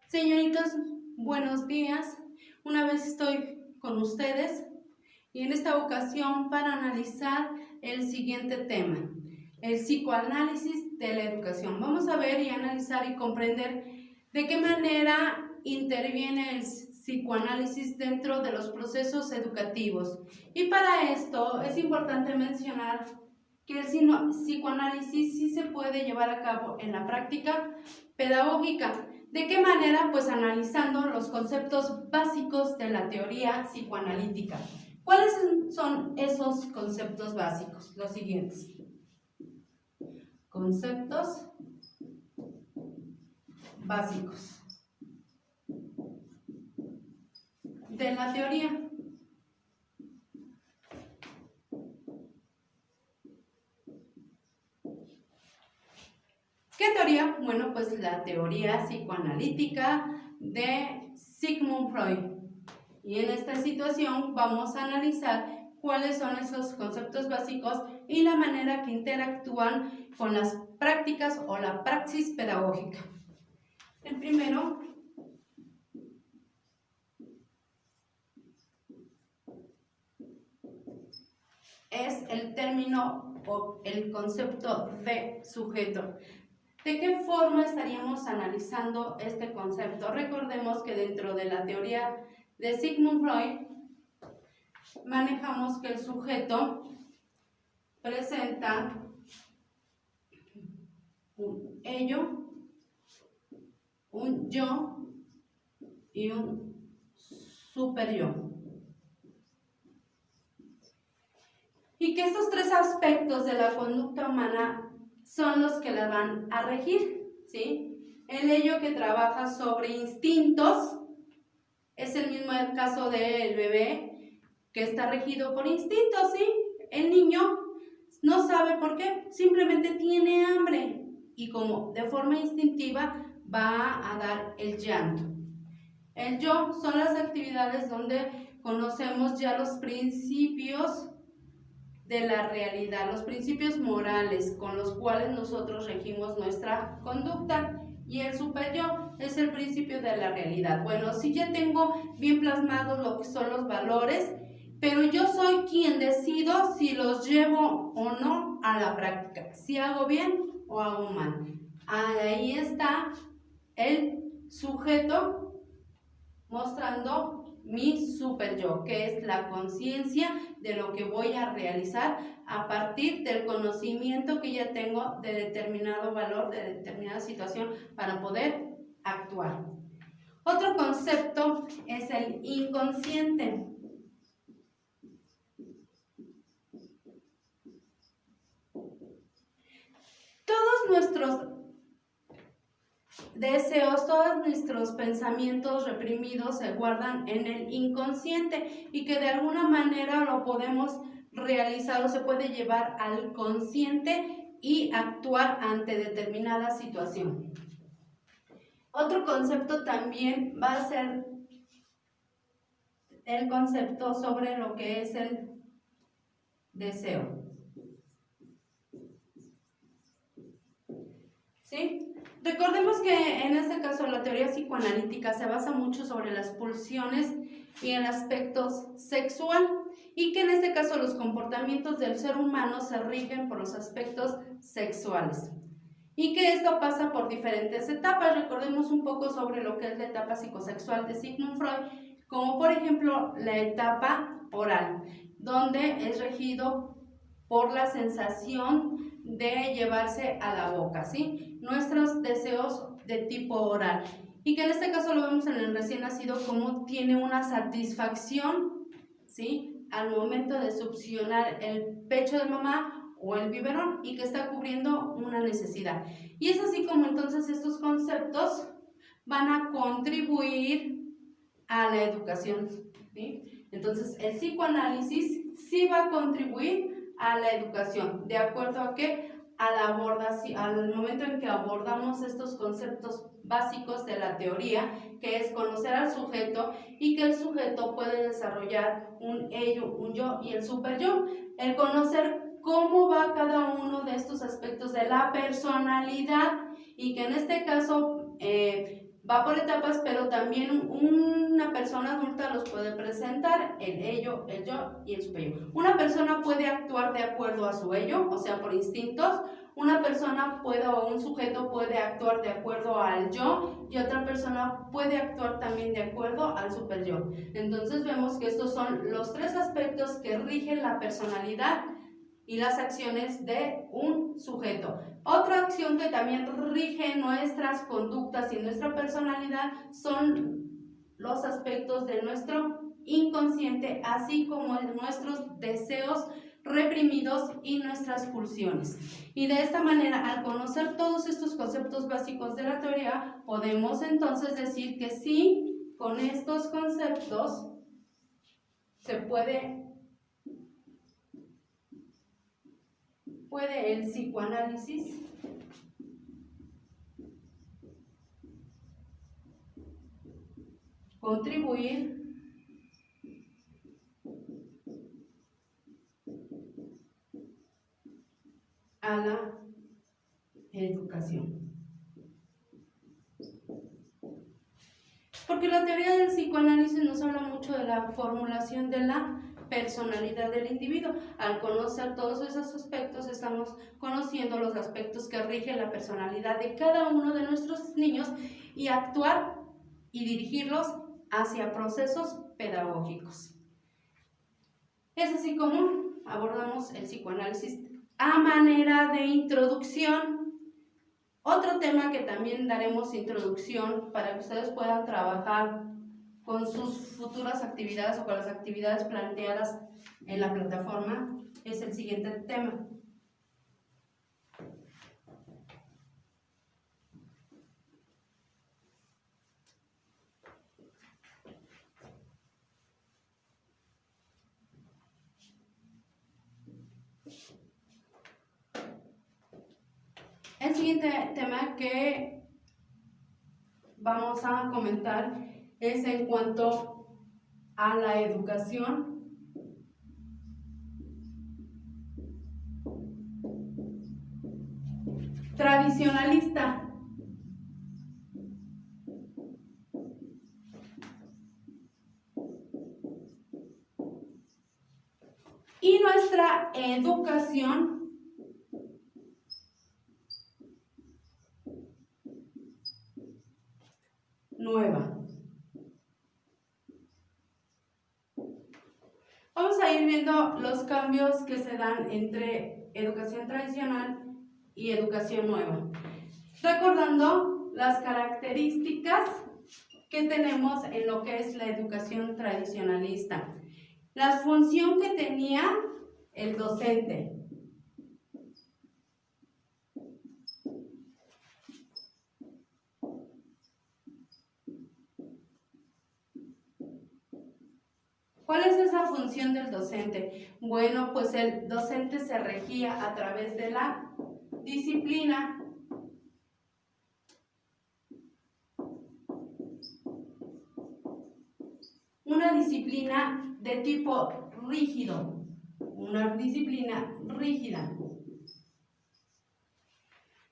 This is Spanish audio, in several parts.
Señoritas, buenos días. Una vez estoy con ustedes y en esta ocasión para analizar el siguiente tema, el psicoanálisis de la educación. Vamos a ver y analizar y comprender de qué manera interviene el psicoanálisis dentro de los procesos educativos. Y para esto es importante mencionar que el psicoanálisis sí se puede llevar a cabo en la práctica pedagógica. ¿De qué manera? Pues analizando los conceptos básicos de la teoría psicoanalítica. ¿Cuáles son esos conceptos básicos? Los siguientes. Conceptos básicos de la teoría. ¿Qué teoría? Bueno, pues la teoría psicoanalítica de Sigmund Freud. Y en esta situación vamos a analizar cuáles son esos conceptos básicos y la manera que interactúan con las prácticas o la praxis pedagógica. El primero es el término o el concepto de sujeto. ¿De qué forma estaríamos analizando este concepto? Recordemos que dentro de la teoría de Sigmund Freud manejamos que el sujeto presenta un ello, un yo y un super yo. Y que estos tres aspectos de la conducta humana son los que la van a regir, ¿sí? El ello que trabaja sobre instintos es el mismo caso del bebé que está regido por instintos, ¿sí? El niño no sabe por qué, simplemente tiene hambre y como de forma instintiva va a dar el llanto. El yo son las actividades donde conocemos ya los principios de la realidad, los principios morales con los cuales nosotros regimos nuestra conducta. Y el super yo es el principio de la realidad. Bueno, si ya tengo bien plasmados lo que son los valores, pero yo soy quien decido si los llevo o no a la práctica, si hago bien o hago mal. Ahí está el sujeto mostrando mi super yo, que es la conciencia de lo que voy a realizar a partir del conocimiento que ya tengo de determinado valor, de determinada situación para poder actuar. Otro concepto es el inconsciente. Todos nuestros deseos, todos nuestros pensamientos reprimidos se guardan en el inconsciente y que de alguna manera lo podemos realizar o se puede llevar al consciente y actuar ante determinada situación. Otro concepto también va a ser el concepto sobre lo que es el deseo. ¿Sí? Recordemos que en este caso la teoría psicoanalítica se basa mucho sobre las pulsiones y el aspecto sexual y que en este caso los comportamientos del ser humano se rigen por los aspectos sexuales y que esto pasa por diferentes etapas. Recordemos un poco sobre lo que es la etapa psicosexual de Sigmund Freud, como por ejemplo la etapa oral, donde es regido por la sensación de llevarse a la boca, ¿sí? Nuestros deseos de tipo oral. Y que en este caso lo vemos en el recién nacido como tiene una satisfacción, ¿sí? Al momento de succionar el pecho de mamá o el biberón y que está cubriendo una necesidad. Y es así como entonces estos conceptos van a contribuir a la educación, ¿sí? Entonces el psicoanálisis sí va a contribuir a la educación, ¿de acuerdo a qué? Al momento en que abordamos estos conceptos básicos de la teoría, que es conocer al sujeto y que el sujeto puede desarrollar un ello, un yo y el super yo. El conocer cómo va cada uno de estos aspectos de la personalidad y que en este caso va por etapas, pero también una persona adulta los puede presentar, el ello, el yo y el superyo. Una persona puede actuar de acuerdo a su ello, o sea, por instintos. Una persona puede, o un sujeto puede actuar de acuerdo al yo, y otra persona puede actuar también de acuerdo al superyo. Entonces vemos que estos son los tres aspectos que rigen la personalidad y las acciones de un sujeto. Otra acción que también rige nuestras conductas y nuestra personalidad son los aspectos de nuestro inconsciente, así como nuestros deseos reprimidos y nuestras pulsiones. Y de esta manera, al conocer todos estos conceptos básicos de la teoría, podemos entonces decir que sí, con estos conceptos se puede el psicoanálisis contribuir a la educación. Porque la teoría del psicoanálisis nos habla mucho de la formulación de la personalidad del individuo. Al conocer todos esos aspectos, estamos conociendo los aspectos que rigen la personalidad de cada uno de nuestros niños y actuar y dirigirlos hacia procesos pedagógicos. Es así como abordamos el psicoanálisis a manera de introducción. Otro tema que también daremos introducción para que ustedes puedan trabajar con sus futuras actividades o con las actividades planteadas en la plataforma es el siguiente tema. El siguiente tema que vamos a comentar es en cuanto a la educación tradicionalista. Y nuestra educación nueva. Vamos a ir viendo los cambios que se dan entre educación tradicional y educación nueva, recordando las características que tenemos en lo que es la educación tradicionalista. La función que tenía el docente. ¿Cuál es esa función del docente? Bueno, pues el docente se regía a través de la disciplina. Una disciplina de tipo rígido, una disciplina rígida.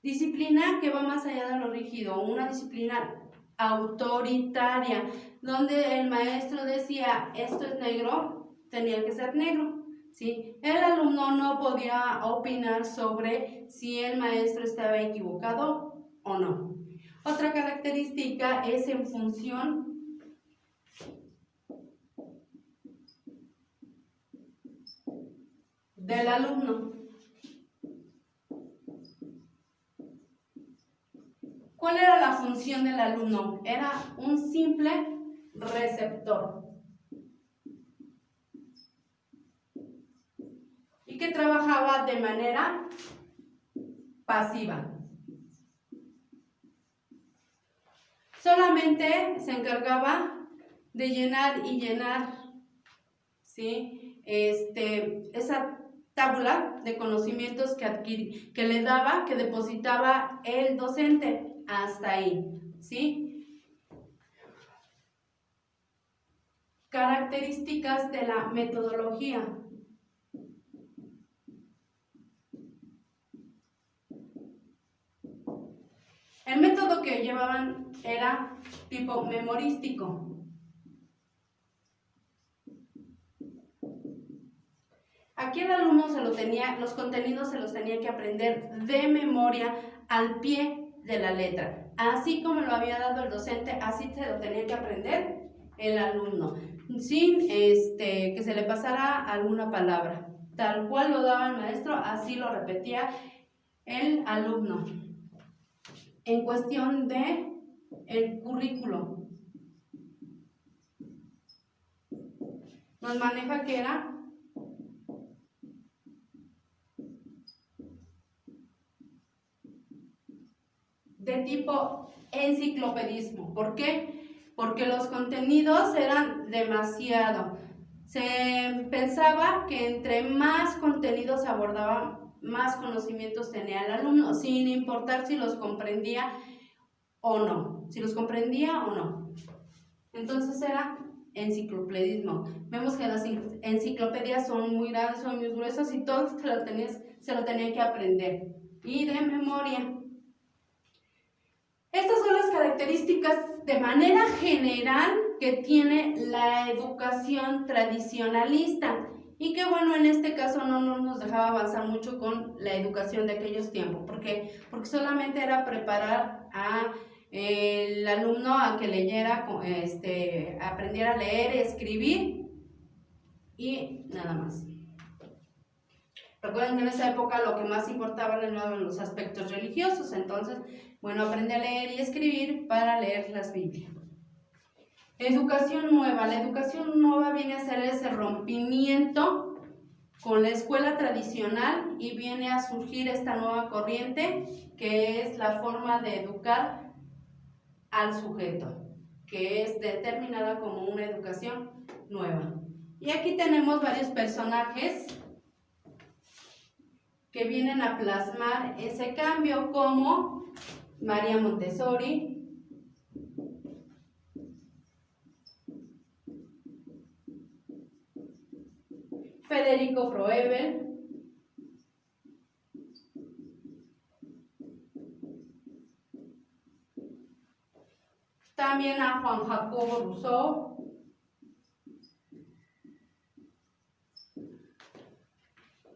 Disciplina que va más allá de lo rígido, una disciplina autoritaria, donde el maestro decía, esto es negro, tenía que ser negro, ¿sí? El alumno no podía opinar sobre si el maestro estaba equivocado o no. Otra característica es en función del alumno. ¿Cuál era la función del alumno? Era un simple receptor. Y que trabajaba de manera pasiva. Solamente se encargaba de llenar y llenar, ¿sí? Esa tabla de conocimientos que le daba, que depositaba el docente. Hasta ahí, ¿sí? Características de la metodología. El método que llevaban era tipo memorístico. Aquí el alumno los contenidos se los tenía que aprender de memoria al pie de la letra. Así como lo había dado el docente, así se lo tenía que aprender el alumno, sin que se le pasara alguna palabra. Tal cual lo daba el maestro, así lo repetía el alumno. En cuestión de el currículo, nos maneja que era de tipo enciclopedismo. ¿Por qué? Porque los contenidos eran demasiado. Se pensaba que entre más contenidos abordaban, más conocimientos tenía el alumno, sin importar si los comprendía o no. Entonces era enciclopedismo. Vemos que las enciclopedias son muy grandes, son muy gruesas y todos se lo tenían que aprender. Y de memoria. Estas son las características de manera general que tiene la educación tradicionalista y que bueno, en este caso no nos dejaba avanzar mucho con la educación de aquellos tiempos. ¿Por qué? Porque solamente era preparar al alumno a que leyera, aprendiera a leer, escribir y nada más. Recuerden que en esa época lo que más importaba eran los aspectos religiosos, entonces, bueno, aprende a leer y escribir para leer las Biblias. Educación nueva. La educación nueva viene a ser ese rompimiento con la escuela tradicional y viene a surgir esta nueva corriente que es la forma de educar al sujeto, que es determinada como una educación nueva. Y aquí tenemos varios personajes que vienen a plasmar ese cambio, como María Montessori, Federico Froebel, también a Juan Jacobo Rousseau,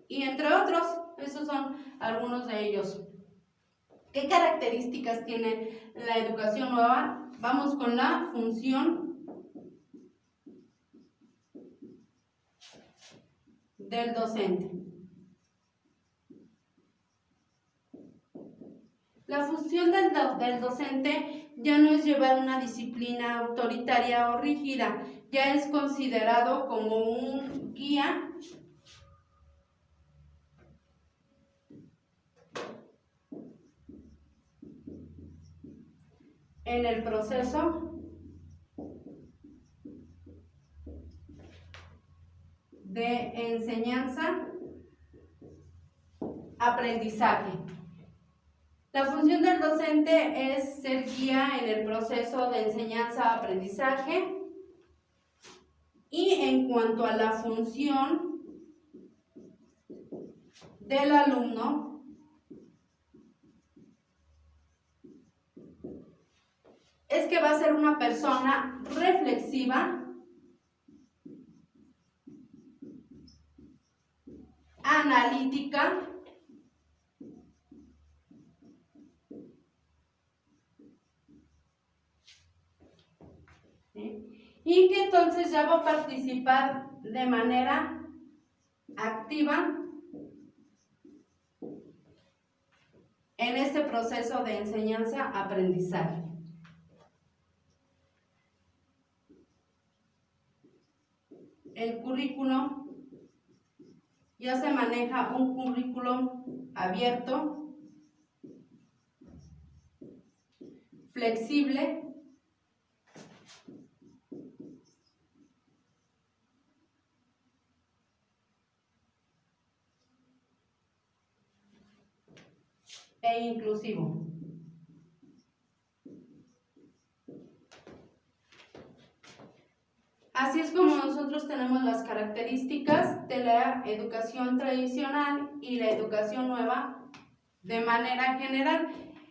y entre otros. Esos son algunos de ellos. ¿Qué características tiene la educación nueva? Vamos con la función del docente. La función del docente ya no es llevar una disciplina autoritaria o rígida, ya es considerado como un guía en el proceso de enseñanza-aprendizaje. La función del docente es ser guía en el proceso de enseñanza-aprendizaje. Y en cuanto a la función del alumno, es que va a ser una persona reflexiva, analítica, y que entonces ya va a participar de manera activa en este proceso de enseñanza-aprendizaje. El currículo ya se maneja un currículum abierto, flexible, e inclusivo. Así es como nosotros tenemos las características de la educación tradicional y la educación nueva de manera general.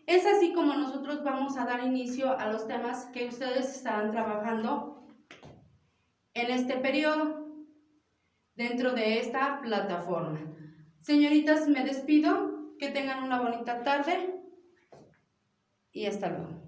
Es así como nosotros vamos a dar inicio a los temas que ustedes estarán trabajando en este periodo dentro de esta plataforma. Señoritas, me despido, que tengan una bonita tarde y hasta luego.